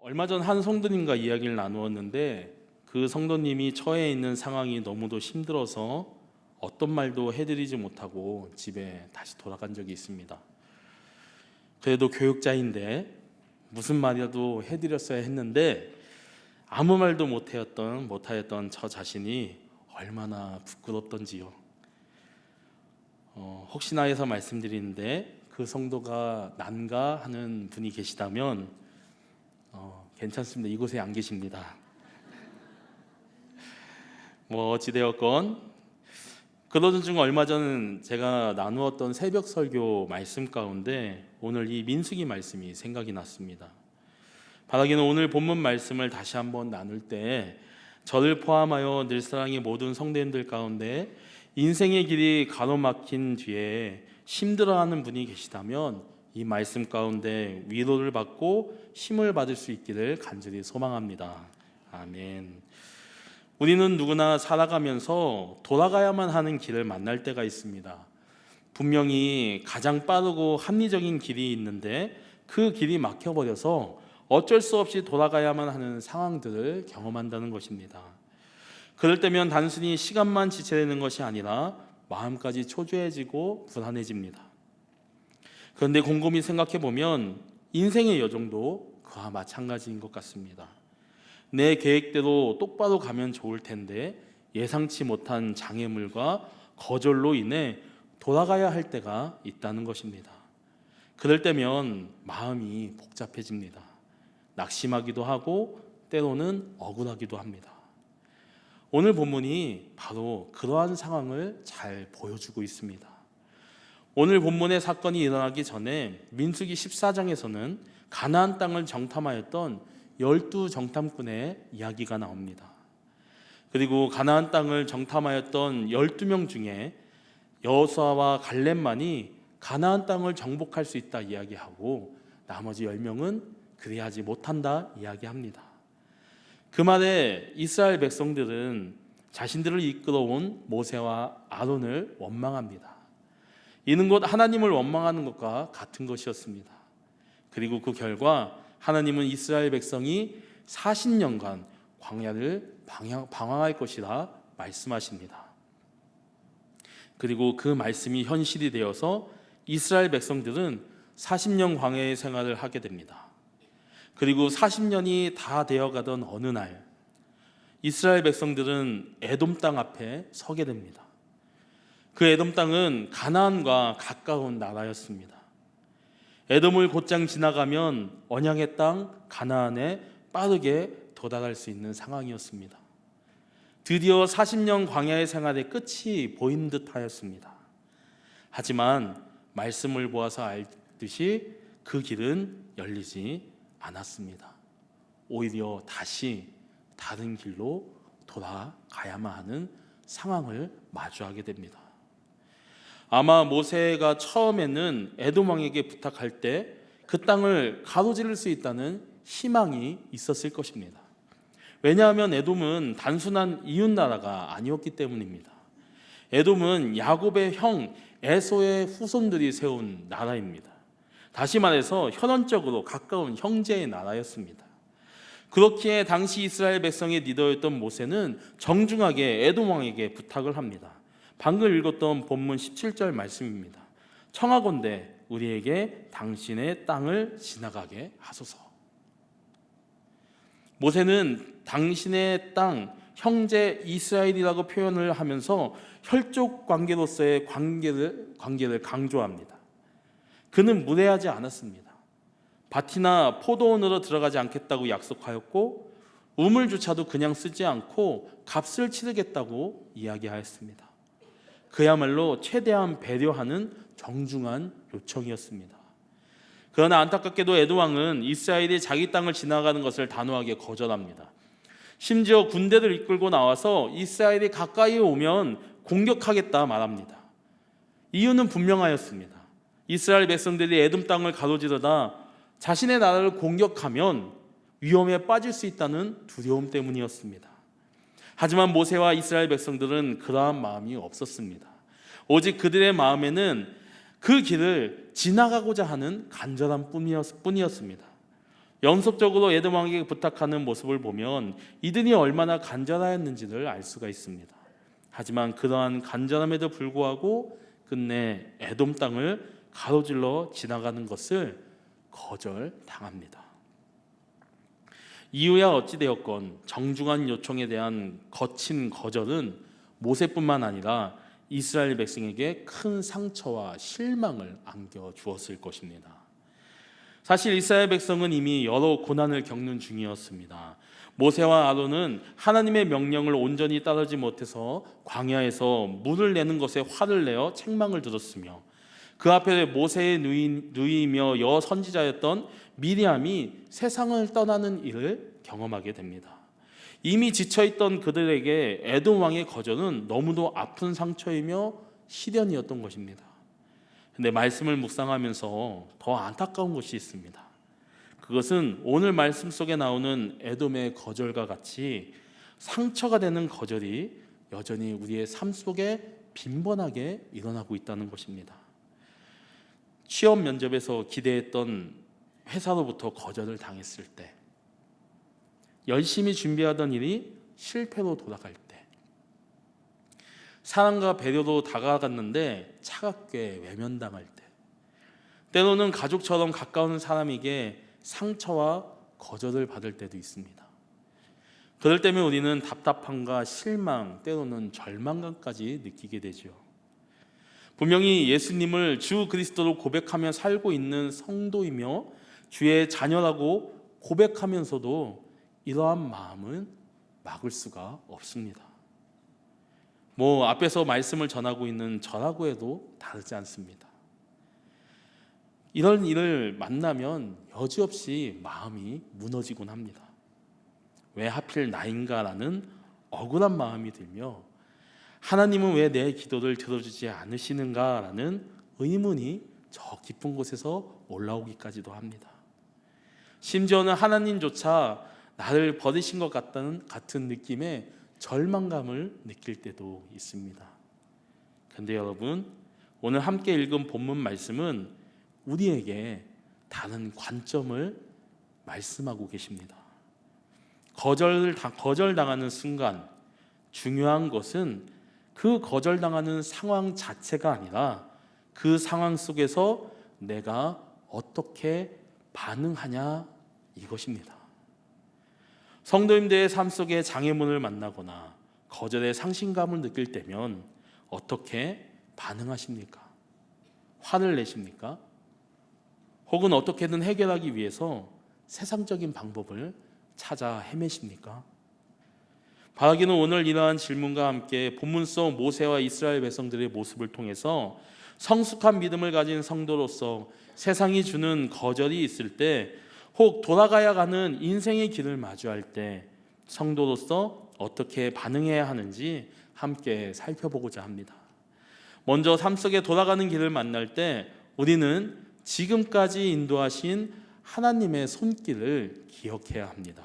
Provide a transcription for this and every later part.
얼마 전 한 성도님과 이야기를 나누었는데 그 성도님이 처해 있는 상황이 너무도 힘들어서 어떤 말도 해드리지 못하고 집에 다시 돌아간 적이 있습니다. 그래도 교육자인데 무슨 말이라도 해드렸어야 했는데 아무 말도 못하였던 저 자신이 얼마나 부끄럽던지요. 혹시나 해서 말씀드리는데 그 성도가 난가하는 분이 계시다면 괜찮습니다. 이곳에 안 계십니다. 어찌되었건 그러던 중 얼마 전 제가 나누었던 새벽 설교 말씀 가운데 오늘 이 민수기 말씀이 생각이 났습니다. 바라기는 오늘 본문 말씀을 다시 한번 나눌 때 저를 포함하여 늘사랑의 모든 성도님들 가운데 인생의 길이 가로막힌 뒤에 힘들어하는 분이 계시다면 이 말씀 가운데 위로를 받고 힘을 받을 수 있기를 간절히 소망합니다. 아멘. 우리는 누구나 살아가면서 돌아가야만 하는 길을 만날 때가 있습니다. 분명히 가장 빠르고 합리적인 길이 있는데 그 길이 막혀버려서 어쩔 수 없이 돌아가야만 하는 상황들을 경험한다는 것입니다. 그럴 때면 단순히 시간만 지체되는 것이 아니라 마음까지 초조해지고 불안해집니다. 그런데 곰곰이 생각해 보면 인생의 여정도 그와 마찬가지인 것 같습니다. 내 계획대로 똑바로 가면 좋을 텐데 예상치 못한 장애물과 거절로 인해 돌아가야 할 때가 있다는 것입니다. 그럴 때면 마음이 복잡해집니다. 낙심하기도 하고 때로는 억울하기도 합니다. 오늘 본문이 바로 그러한 상황을 잘 보여주고 있습니다. 오늘 본문의 사건이 일어나기 전에 민수기 14장에서는 가나안 땅을 정탐하였던 12 정탐꾼의 이야기가 나옵니다. 그리고 가나안 땅을 정탐하였던 12명 중에 여호수아와 갈렙만이 가나안 땅을 정복할 수 있다 이야기하고 나머지 10명은 그리하지 못한다 이야기합니다. 그 말에 이스라엘 백성들은 자신들을 이끌어온 모세와 아론을 원망합니다. 이는 곧 하나님을 원망하는 것과 같은 것이었습니다. 그리고 그 결과 하나님은 이스라엘 백성이 40년간 광야를 방황할 것이라 말씀하십니다. 그리고 그 말씀이 현실이 되어서 이스라엘 백성들은 40년 광야의 생활을 하게 됩니다. 그리고 40년이 다 되어가던 어느 날 이스라엘 백성들은 에돔 땅 앞에 서게 됩니다. 그 에돔 땅은 가나안과 가까운 나라였습니다. 에돔을 곧장 지나가면 언약의 땅 가나안에 빠르게 도달할 수 있는 상황이었습니다. 드디어 40년 광야의 생활의 끝이 보인 듯 하였습니다. 하지만 말씀을 보아서 알듯이 그 길은 열리지 않았습니다. 오히려 다시 다른 길로 돌아가야만 하는 상황을 마주하게 됩니다. 아마 모세가 처음에는 에돔 왕에게 부탁할 때 그 땅을 가로지를 수 있다는 희망이 있었을 것입니다. 왜냐하면 에돔은 단순한 이웃 나라가 아니었기 때문입니다. 에돔은 야곱의 형 에소의 후손들이 세운 나라입니다. 다시 말해서 혈연적으로 가까운 형제의 나라였습니다. 그렇기에 당시 이스라엘 백성의 리더였던 모세는 정중하게 에돔 왕에게 부탁을 합니다. 방금 읽었던 본문 17절 말씀입니다. 청하건대 우리에게 당신의 땅을 지나가게 하소서. 모세는 당신의 땅, 형제 이스라엘이라고 표현을 하면서 혈족 관계로서의 관계를 강조합니다. 그는 무례하지 않았습니다. 밭이나 포도원으로 들어가지 않겠다고 약속하였고 우물조차도 그냥 쓰지 않고 값을 치르겠다고 이야기하였습니다. 그야말로 최대한 배려하는 정중한 요청이었습니다. 그러나 안타깝게도 에돔 왕은 이스라엘이 자기 땅을 지나가는 것을 단호하게 거절합니다. 심지어 군대를 이끌고 나와서 이스라엘이 가까이 오면 공격하겠다 말합니다. 이유는 분명하였습니다. 이스라엘 백성들이 에돔 땅을 가로지르다 자신의 나라를 공격하면 위험에 빠질 수 있다는 두려움 때문이었습니다. 하지만 모세와 이스라엘 백성들은 그러한 마음이 없었습니다. 오직 그들의 마음에는 그 길을 지나가고자 하는 간절함 뿐이었습니다. 연속적으로 에돔 왕에게 부탁하는 모습을 보면 이들이 얼마나 간절하였는지를 알 수가 있습니다. 하지만 그러한 간절함에도 불구하고 끝내 에돔 땅을 가로질러 지나가는 것을 거절당합니다. 이유야 어찌되었건 정중한 요청에 대한 거친 거절은 모세뿐만 아니라 이스라엘 백성에게 큰 상처와 실망을 안겨주었을 것입니다. 사실 이스라엘 백성은 이미 여러 고난을 겪는 중이었습니다. 모세와 아론은 하나님의 명령을 온전히 따르지 못해서 광야에서 물을 내는 것에 화를 내어 책망을 들었으며, 그 앞에 모세의 누이며 여선지자였던 미리암이 세상을 떠나는 일을 경험하게 됩니다. 이미 지쳐있던 그들에게 에돔 왕의 거절은 너무도 아픈 상처이며 시련이었던 것입니다. 근데 말씀을 묵상하면서 더 안타까운 것이 있습니다. 그것은 오늘 말씀 속에 나오는 에돔의 거절과 같이 상처가 되는 거절이 여전히 우리의 삶 속에 빈번하게 일어나고 있다는 것입니다. 취업 면접에서 기대했던 회사로부터 거절을 당했을 때, 열심히 준비하던 일이 실패로 돌아갈 때, 사랑과 배려로 다가갔는데 차갑게 외면당할 때, 때로는 가족처럼 가까운 사람에게 상처와 거절을 받을 때도 있습니다. 그럴 때면 우리는 답답함과 실망, 때로는 절망감까지 느끼게 되죠. 분명히 예수님을 주 그리스도로 고백하며 살고 있는 성도이며 주의 자녀라고 고백하면서도 이러한 마음은 막을 수가 없습니다. 앞에서 말씀을 전하고 있는 저라고 해도 다르지 않습니다. 이런 일을 만나면 여지없이 마음이 무너지곤 합니다. 왜 하필 나인가라는 억울한 마음이 들며, 하나님은 왜 내 기도를 들어주지 않으시는가라는 의문이 저 깊은 곳에서 올라오기까지도 합니다. 심지어는 하나님조차 나를 버리신 것 같은 느낌의 절망감을 느낄 때도 있습니다. 그런데 여러분, 오늘 함께 읽은 본문 말씀은 우리에게 다른 관점을 말씀하고 계십니다. 거절당하는 순간 중요한 것은 그 거절당하는 상황 자체가 아니라 그 상황 속에서 내가 어떻게 반응하냐, 이것입니다. 성도님들의 삶 속에 장애물을 만나거나 거절의 상실감을 느낄 때면 어떻게 반응하십니까? 화를 내십니까? 혹은 어떻게든 해결하기 위해서 세상적인 방법을 찾아 헤매십니까? 바라기는 오늘 이러한 질문과 함께 본문 속 모세와 이스라엘 백성들의 모습을 통해서 성숙한 믿음을 가진 성도로서 세상이 주는 거절이 있을 때, 혹 돌아가야 하는 인생의 길을 마주할 때 성도로서 어떻게 반응해야 하는지 함께 살펴보고자 합니다. 먼저 삶 속에 돌아가는 길을 만날 때 우리는 지금까지 인도하신 하나님의 손길을 기억해야 합니다.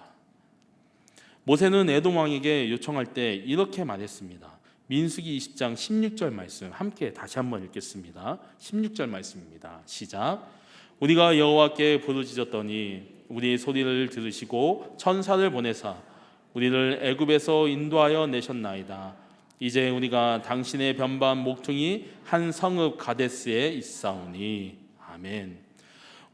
모세는 에돔 왕에게 요청할 때 이렇게 말했습니다. 민수기 20장 16절 말씀 함께 다시 한번 읽겠습니다. 16절 말씀입니다. 시작. 우리가 여호와께 부르짖었더니 우리 소리를 들으시고 천사를 보내사 우리를 애굽에서 인도하여 내셨나이다. 이제 우리가 당신의 변반 목퉁이 한 성읍 가데스에 있사오니. 아멘.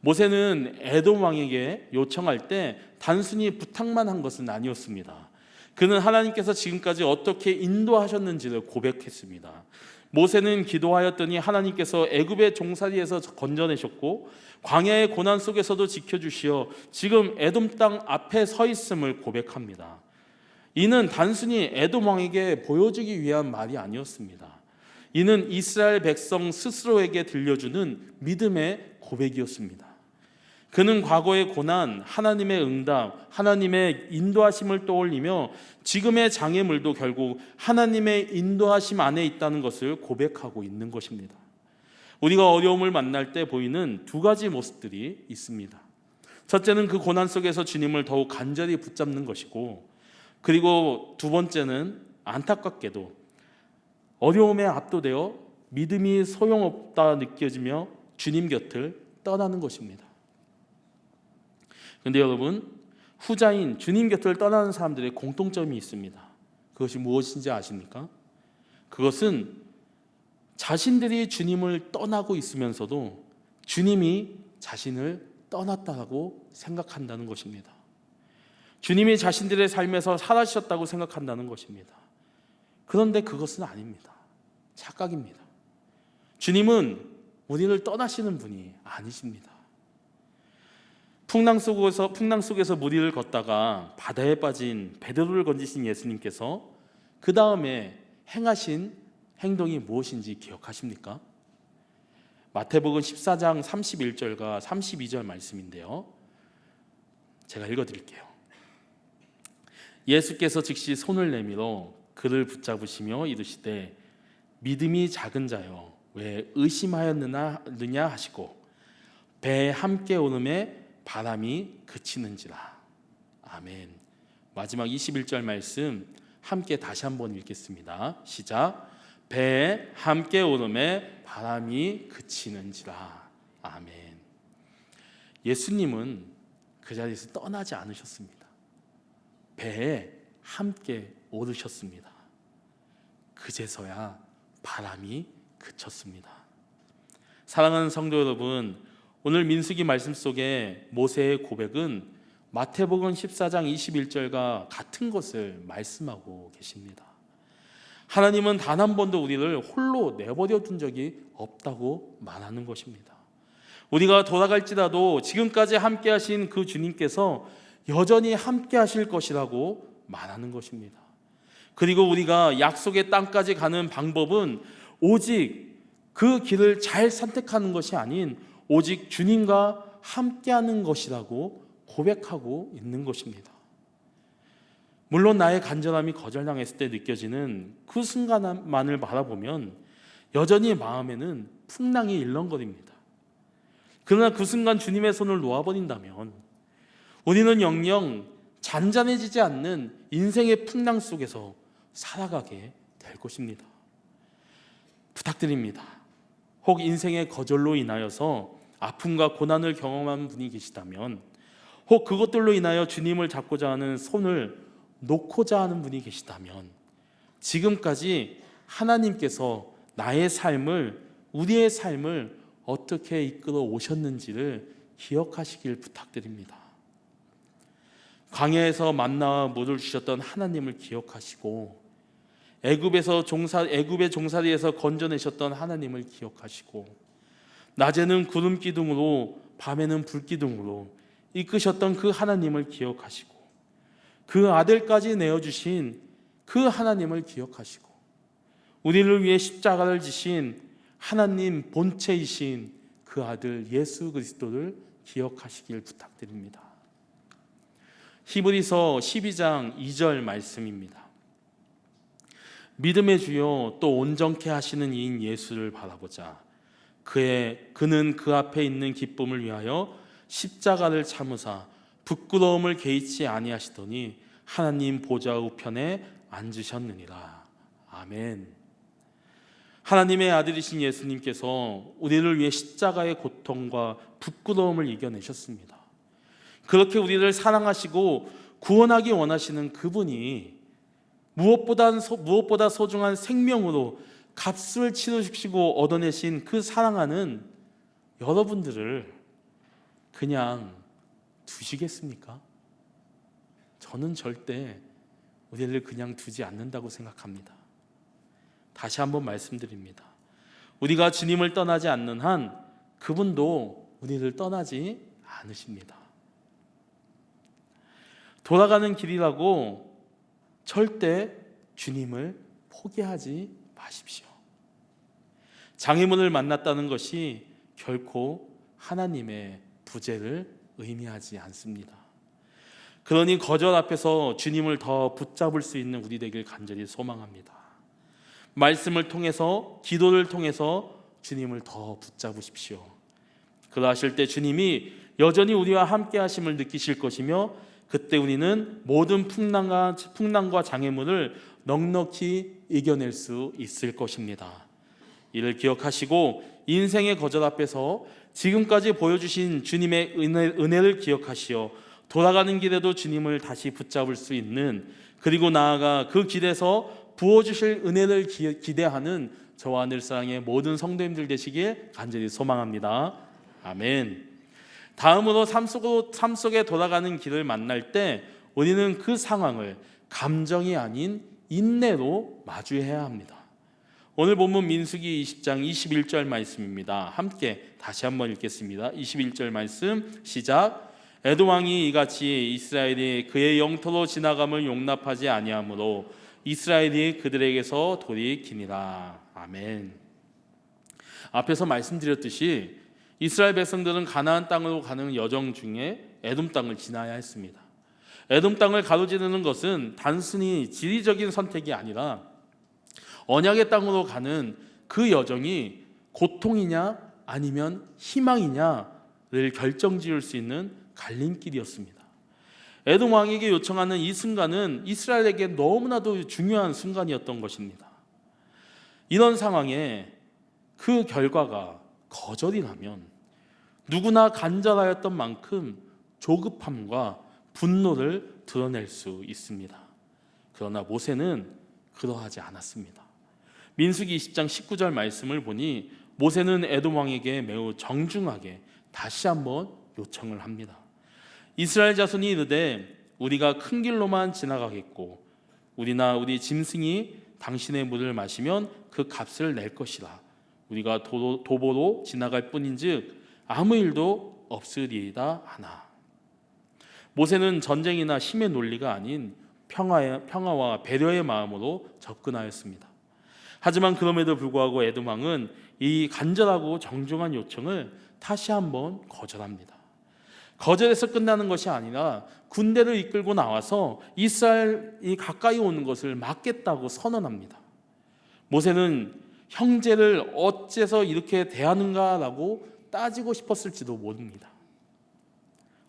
모세는 에돔 왕에게 요청할 때 단순히 부탁만 한 것은 아니었습니다. 그는 하나님께서 지금까지 어떻게 인도하셨는지를 고백했습니다. 모세는 기도하였더니 하나님께서 애굽의 종살이에서 건져내셨고 광야의 고난 속에서도 지켜주시어 지금 에돔 땅 앞에 서 있음을 고백합니다. 이는 단순히 에돔 왕에게 보여주기 위한 말이 아니었습니다. 이는 이스라엘 백성 스스로에게 들려주는 믿음의 고백이었습니다. 그는 과거의 고난, 하나님의 응답, 하나님의 인도하심을 떠올리며 지금의 장애물도 결국 하나님의 인도하심 안에 있다는 것을 고백하고 있는 것입니다. 우리가 어려움을 만날 때 보이는 두 가지 모습들이 있습니다. 첫째는 그 고난 속에서 주님을 더욱 간절히 붙잡는 것이고, 그리고 두 번째는 안타깝게도 어려움에 압도되어 믿음이 소용없다 느껴지며 주님 곁을 떠나는 것입니다. 그런데 여러분, 후자인 주님 곁을 떠나는 사람들의 공통점이 있습니다. 그것이 무엇인지 아십니까? 그것은 자신들이 주님을 떠나고 있으면서도 주님이 자신을 떠났다고 생각한다는 것입니다. 주님이 자신들의 삶에서 사라지셨다고 생각한다는 것입니다. 그런데 그것은 아닙니다. 착각입니다. 주님은 우리를 떠나시는 분이 아니십니다. 풍랑 속에서 무리를 걷다가 바다에 빠진 베드로를 건지신 예수님께서 그 다음에 행하신 행동이 무엇인지 기억하십니까? 마태복음 14장 31절과 32절 말씀인데요, 제가 읽어드릴게요. 예수께서 즉시 손을 내밀어 그를 붙잡으시며 이르시되 믿음이 작은 자여 왜 의심하였느냐 하시고 배에 함께 오름에 바람이 그치는지라. 아멘. 마지막 21절 말씀 함께 다시 한번 읽겠습니다. 시작. 배에 함께 오름에 바람이 그치는지라. 아멘. 예수님은 그 자리에서 떠나지 않으셨습니다. 배에 함께 오르셨습니다. 그제서야 바람이 그쳤습니다. 사랑하는 성도 여러분, 오늘 민수기 말씀 속에 모세의 고백은 마태복음 14장 21절과 같은 것을 말씀하고 계십니다. 하나님은 단 한 번도 우리를 홀로 내버려 둔 적이 없다고 말하는 것입니다. 우리가 돌아갈지라도 지금까지 함께 하신 그 주님께서 여전히 함께 하실 것이라고 말하는 것입니다. 그리고 우리가 약속의 땅까지 가는 방법은 오직 그 길을 잘 선택하는 것이 아닌 오직 주님과 함께하는 것이라고 고백하고 있는 것입니다. 물론 나의 간절함이 거절당했을 때 느껴지는 그 순간만을 바라보면 여전히 마음에는 풍랑이 일렁거립니다. 그러나 그 순간 주님의 손을 놓아버린다면 우리는 영영 잔잔해지지 않는 인생의 풍랑 속에서 살아가게 될 것입니다. 부탁드립니다. 혹 인생의 거절로 인하여서 아픔과 고난을 경험한 분이 계시다면, 혹 그것들로 인하여 주님을 잡고자 하는 손을 놓고자 하는 분이 계시다면, 지금까지 하나님께서 나의 삶을, 우리의 삶을 어떻게 이끌어 오셨는지를 기억하시길 부탁드립니다. 광야에서 만나와 물을 주셨던 하나님을 기억하시고, 애굽의 종살이에서 건져내셨던 하나님을 기억하시고, 낮에는 구름 기둥으로 밤에는 불 기둥으로 이끄셨던 그 하나님을 기억하시고, 그 아들까지 내어주신 그 하나님을 기억하시고, 우리를 위해 십자가를 지신 하나님 본체이신 그 아들 예수 그리스도를 기억하시길 부탁드립니다. 히브리서 12장 2절 말씀입니다. 믿음의 주요 또 온전케 하시는 이인 예수를 바라보자. 그는 그 앞에 있는 기쁨을 위하여 십자가를 참으사 부끄러움을 개의치 아니하시더니 하나님 보좌 우편에 앉으셨느니라. 아멘. 하나님의 아들이신 예수님께서 우리를 위해 십자가의 고통과 부끄러움을 이겨내셨습니다. 그렇게 우리를 사랑하시고 구원하기 원하시는 그분이 무엇보다 소중한 생명으로 값을 치르시고 얻어내신 그 사랑하는 여러분들을 그냥 두시겠습니까? 저는 절대 우리를 그냥 두지 않는다고 생각합니다. 다시 한번 말씀드립니다. 우리가 주님을 떠나지 않는 한 그분도 우리를 떠나지 않으십니다. 돌아가는 길이라고 절대 주님을 포기하지 마십시오. 장애물을 만났다는 것이 결코 하나님의 부재를 의미하지 않습니다. 그러니 거절 앞에서 주님을 더 붙잡을 수 있는 우리 되길 간절히 소망합니다. 말씀을 통해서, 기도를 통해서 주님을 더 붙잡으십시오. 그러하실 때 주님이 여전히 우리와 함께 하심을 느끼실 것이며, 그때 우리는 모든 풍랑과 장애물을 넉넉히 이겨낼 수 있을 것입니다. 이를 기억하시고 인생의 거절 앞에서 지금까지 보여주신 주님의 은혜를 기억하시어 돌아가는 길에도 주님을 다시 붙잡을 수 있는, 그리고 나아가 그 길에서 부어주실 은혜를 기대하는 저와 늘사랑의 모든 성도님들 되시길 간절히 소망합니다. 아멘. 다음으로 삶 속에 돌아가는 길을 만날 때 우리는 그 상황을 감정이 아닌 인내로 마주해야 합니다. 오늘 본문 민수기 20장 21절 말씀입니다. 함께 다시 한번 읽겠습니다. 21절 말씀 시작. 에돔 왕이 이같이 이스라엘이 그의 영토로 지나감을 용납하지 아니하므로 이스라엘이 그들에게서 돌이키니라. 아멘. 앞에서 말씀드렸듯이 이스라엘 백성들은 가나안 땅으로 가는 여정 중에 에돔 땅을 지나야 했습니다. 에돔 땅을 가로지르는 것은 단순히 지리적인 선택이 아니라 언약의 땅으로 가는 그 여정이 고통이냐 아니면 희망이냐를 결정지을 수 있는 갈림길이었습니다. 에돔 왕에게 요청하는 이 순간은 이스라엘에게 너무나도 중요한 순간이었던 것입니다. 이런 상황에 그 결과가 거절이라면 누구나 간절하였던 만큼 조급함과 분노를 드러낼 수 있습니다. 그러나 모세는 그러하지 않았습니다. 민수기 20장 19절 말씀을 보니 모세는 에돔 왕에게 매우 정중하게 다시 한번 요청을 합니다. 이스라엘 자손이 이르되 우리가 큰 길로만 지나가겠고 우리나 우리 짐승이 당신의 물을 마시면 그 값을 낼 것이라. 우리가 도보로 지나갈 뿐인즉 아무 일도 없으리이다 하나. 모세는 전쟁이나 힘의 논리가 아닌 평화와 배려의 마음으로 접근하였습니다. 하지만 그럼에도 불구하고 에돔 왕은 이 간절하고 정중한 요청을 다시 한번 거절합니다. 거절해서 끝나는 것이 아니라 군대를 이끌고 나와서 이스라엘이 가까이 오는 것을 막겠다고 선언합니다. 모세는 형제를 어째서 이렇게 대하는가라고 따지고 싶었을지도 모릅니다.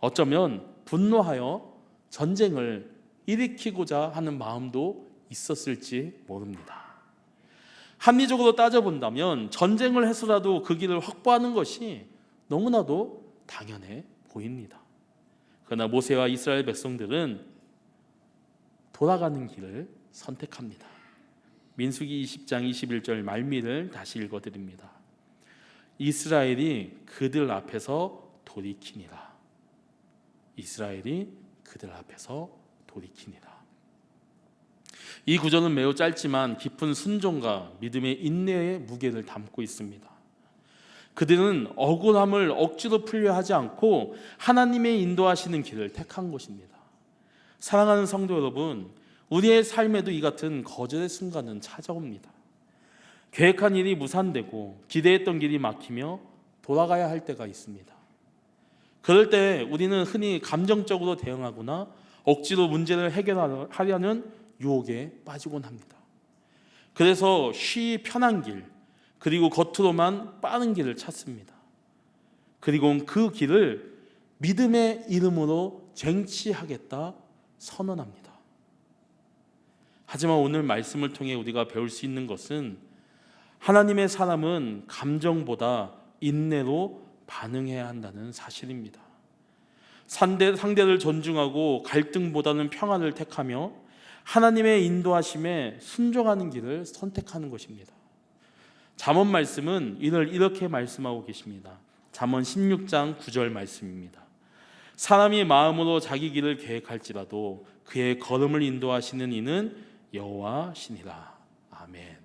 어쩌면 분노하여 전쟁을 일으키고자 하는 마음도 있었을지 모릅니다. 합리적으로 따져본다면 전쟁을 해서라도 그 길을 확보하는 것이 너무나도 당연해 보입니다. 그러나 모세와 이스라엘 백성들은 돌아가는 길을 선택합니다. 민수기 20장 21절 말미를 다시 읽어드립니다. 이스라엘이 그들 앞에서 돌이키니라. 이스라엘이 그들 앞에서 돌이키니라. 이 구절은 매우 짧지만 깊은 순종과 믿음의 인내의 무게를 담고 있습니다. 그들은 억울함을 억지로 풀려 하지 않고 하나님의 인도하시는 길을 택한 것입니다. 사랑하는 성도 여러분, 우리의 삶에도 이 같은 거절의 순간은 찾아옵니다. 계획한 일이 무산되고 기대했던 길이 막히며 돌아가야 할 때가 있습니다. 그럴 때 우리는 흔히 감정적으로 대응하거나 억지로 문제를 해결하려는 유혹에 빠지곤 합니다. 그래서 쉬이 편한 길, 그리고 겉으로만 빠른 길을 찾습니다. 그리고 그 길을 믿음의 이름으로 쟁취하겠다 선언합니다. 하지만 오늘 말씀을 통해 우리가 배울 수 있는 것은 하나님의 사람은 감정보다 인내로 반응해야 한다는 사실입니다. 상대를 존중하고 갈등보다는 평화를 택하며 하나님의 인도하심에 순종하는 길을 선택하는 것입니다. 잠언 말씀은 이를 이렇게 말씀하고 계십니다. 잠언 16장 9절 말씀입니다. 사람이 마음으로 자기 길을 계획할지라도 그의 걸음을 인도하시는 이는 여호와시니라. 아멘.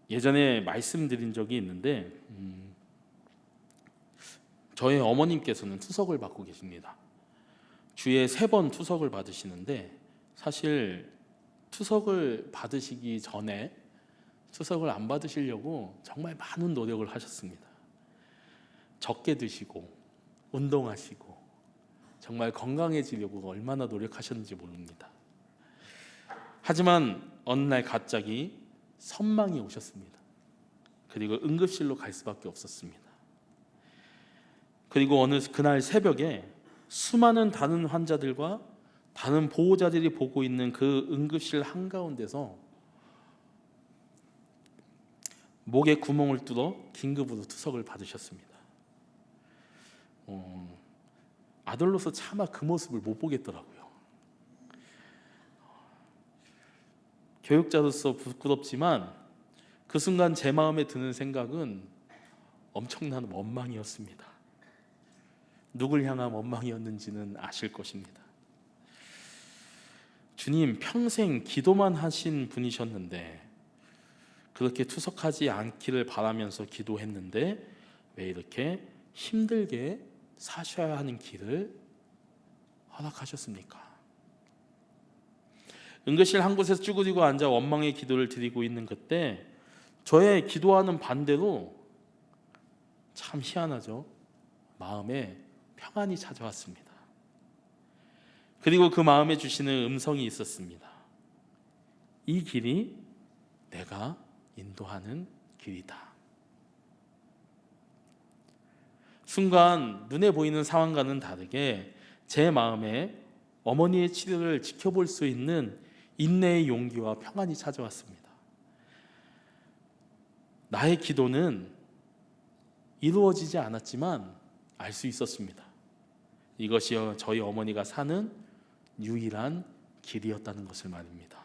예전에 말씀드린 적이 있는데 저희 어머님께서는 투석을 받고 계십니다. 주에 3번 투석을 받으시는데 사실 투석을 받으시기 전에 투석을 안 받으시려고 정말 많은 노력을 하셨습니다. 적게 드시고 운동하시고 정말 건강해지려고 얼마나 노력하셨는지 모릅니다. 하지만 어느 날 갑자기 선망이 오셨습니다. 그리고 응급실로 갈 수밖에 없었습니다. 그리고 어느 그날 새벽에 수많은 다른 환자들과 다른 보호자들이 보고 있는 그 응급실 한가운데서 목에 구멍을 뚫어 긴급으로 투석을 받으셨습니다. 아들로서 차마 그 모습을 못 보겠더라고요. 교육자로서 부끄럽지만 그 순간 제 마음에 드는 생각은 엄청난 원망이었습니다. 누굴 향한 원망이었는지는 아실 것입니다. 주님 평생 기도만 하신 분이셨는데, 그렇게 투석하지 않기를 바라면서 기도했는데 왜 이렇게 힘들게 사셔야 하는 길을 허락하셨습니까? 응급실 한 곳에서 쭈그리고 앉아 원망의 기도를 드리고 있는 그때 저의 기도하는 반대로 참 희한하죠. 마음에 평안이 찾아왔습니다. 그리고 그 마음에 주시는 음성이 있었습니다. 이 길이 내가 인도하는 길이다. 순간 눈에 보이는 상황과는 다르게 제 마음에 어머니의 치료를 지켜볼 수 있는 인내의 용기와 평안이 찾아왔습니다. 나의 기도는 이루어지지 않았지만 알 수 있었습니다. 이것이 저희 어머니가 사는 유일한 길이었다는 것을 말입니다.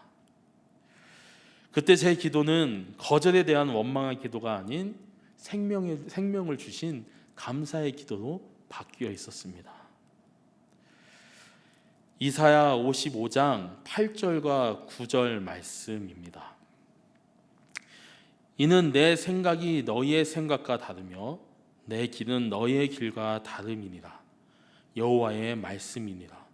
그때 제 기도는 거절에 대한 원망의 기도가 아닌 생명을 주신 감사의 기도로 바뀌어 있었습니다. 이사야 55장 8절과 9절 말씀입니다. 이는 내 생각이 너희의 생각과 다르며 내 길은 너희의 길과 다름이니라. 여호와의 말씀이니라.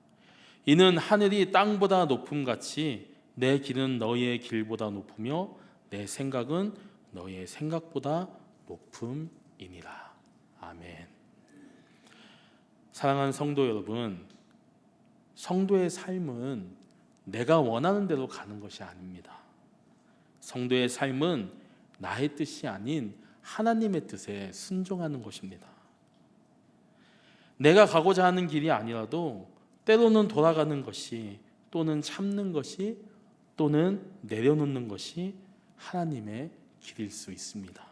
이는 하늘이 땅보다 높음같이 내 길은 너희의 길보다 높으며 내 생각은 너희의 생각보다 높음이니라. 아멘. 사랑하는 성도 여러분, 성도의 삶은 내가 원하는 대로 가는 것이 아닙니다. 성도의 삶은 나의 뜻이 아닌 하나님의 뜻에 순종하는 것입니다. 내가 가고자 하는 길이 아니라도 때로는 돌아가는 것이, 또는 참는 것이, 또는 내려놓는 것이 하나님의 길일 수 있습니다.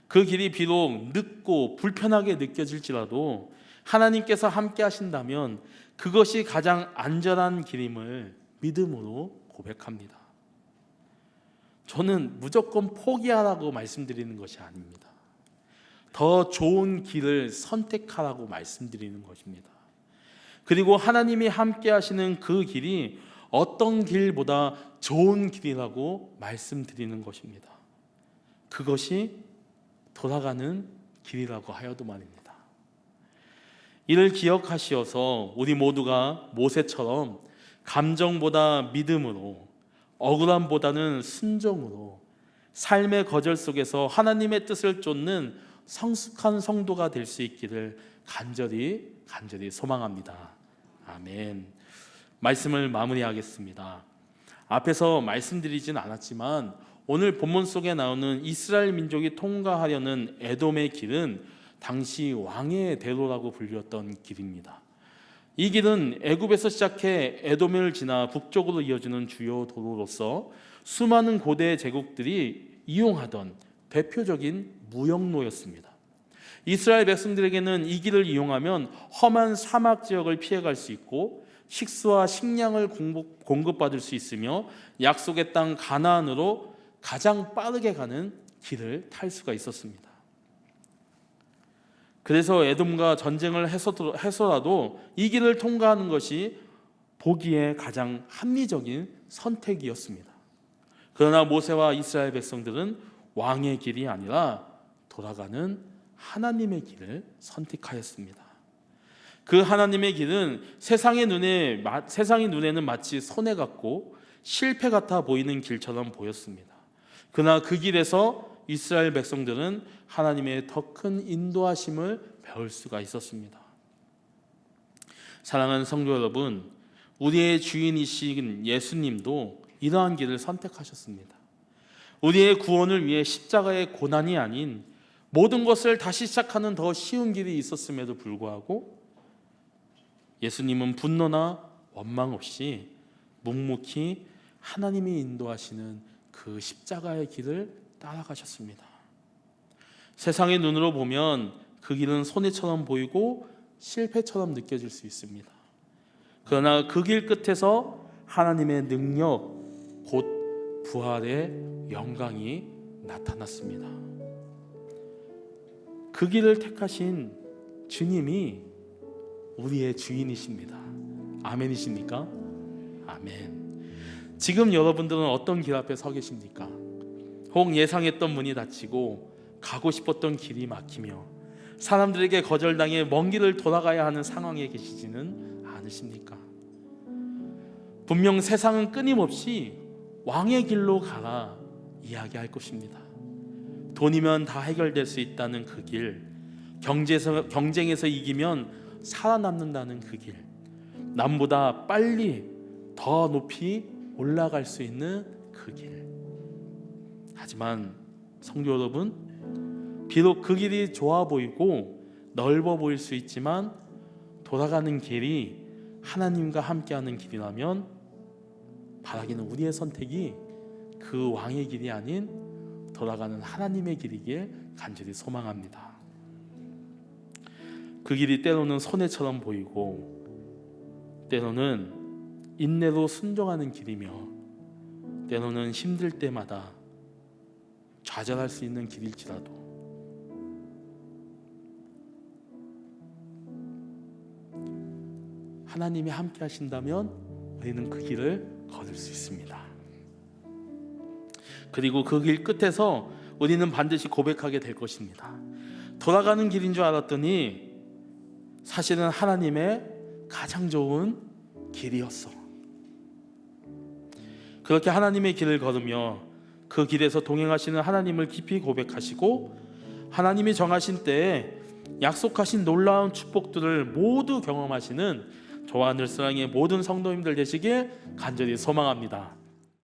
그 길이 비록 늦고 불편하게 느껴질지라도 하나님께서 함께 하신다면 그것이 가장 안전한 길임을 믿음으로 고백합니다. 저는 무조건 포기하라고 말씀드리는 것이 아닙니다. 더 좋은 길을 선택하라고 말씀드리는 것입니다. 그리고 하나님이 함께 하시는 그 길이 어떤 길보다 좋은 길이라고 말씀드리는 것입니다. 그것이 돌아가는 길이라고 하여도 말입니다. 이를 기억하시어서 우리 모두가 모세처럼 감정보다 믿음으로, 억울함보다는 순종으로 삶의 거절 속에서 하나님의 뜻을 쫓는 성숙한 성도가 될 수 있기를 간절히 소망합니다. 아멘. 말씀을 마무리하겠습니다. 앞에서 말씀드리진 않았지만 오늘 본문 속에 나오는 이스라엘 민족이 통과하려는 에돔의 길은 당시 왕의 대로라고 불렸던 길입니다. 이 길은 애굽에서 시작해 에돔을 지나 북쪽으로 이어지는 주요 도로로서 수많은 고대 제국들이 이용하던 대표적인 무역로였습니다. 이스라엘 백성들에게는 이 길을 이용하면 험한 사막 지역을 피해갈 수 있고 식수와 식량을 공급받을 수 있으며 약속의 땅 가나안으로 가장 빠르게 가는 길을 탈 수가 있었습니다. 그래서 에돔과 전쟁을 해서라도 이 길을 통과하는 것이 보기에 가장 합리적인 선택이었습니다. 그러나 모세와 이스라엘 백성들은 왕의 길이 아니라 돌아가는 하나님의 길을 선택하였습니다. 그 하나님의 길은 세상의 눈에는 마치 손해 같고 실패 같아 보이는 길처럼 보였습니다. 그러나 그 길에서 이스라엘 백성들은 하나님의 더 큰 인도하심을 배울 수가 있었습니다. 사랑하는 성도 여러분, 우리의 주인이신 예수님도 이러한 길을 선택하셨습니다. 우리의 구원을 위해 십자가의 고난이 아닌 모든 것을 다시 시작하는 더 쉬운 길이 있었음에도 불구하고 예수님은 분노나 원망 없이 묵묵히 하나님이 인도하시는 그 십자가의 길을 따라가셨습니다. 세상의 눈으로 보면 그 길은 손해처럼 보이고 실패처럼 느껴질 수 있습니다. 그러나 그 길 끝에서 하나님의 능력, 곧 부활의 영광이 나타났습니다. 그 길을 택하신 주님이 우리의 주인이십니다. 아멘이십니까? 아멘. 지금 여러분들은 어떤 길 앞에 서 계십니까? 혹 예상했던 문이 닫히고 가고 싶었던 길이 막히며 사람들에게 거절당해 먼 길을 돌아가야 하는 상황에 계시지는 않으십니까? 분명 세상은 끊임없이 왕의 길로 가라 이야기할 것입니다. 돈이면 다 해결될 수 있다는 그 길, 경쟁에서 이기면 살아남는다는 그 길, 남보다 빨리 더 높이 올라갈 수 있는 그 길. 하지만 성도 여러분, 비록 그 길이 좋아 보이고 넓어 보일 수 있지만 돌아가는 길이 하나님과 함께하는 길이라면 바라기는 우리의 선택이 그 왕의 길이 아닌 돌아가는 하나님의 길이길 간절히 소망합니다. 그 길이 때로는 손해처럼 보이고 때로는 인내로 순종하는 길이며 때로는 힘들 때마다 좌절할 수 있는 길일지라도 하나님이 함께 하신다면 우리는 그 길을 걸을 수 있습니다. 그리고 그 길 끝에서 우리는 반드시 고백하게 될 것입니다. 돌아가는 길인 줄 알았더니 사실은 하나님의 가장 좋은 길이었어. 그렇게 하나님의 길을 걸으며 그 길에서 동행하시는 하나님을 깊이 고백하시고 하나님이 정하신 때에 약속하신 놀라운 축복들을 모두 경험하시는 저와 늘사랑의 모든 성도님들 되시길 간절히 소망합니다.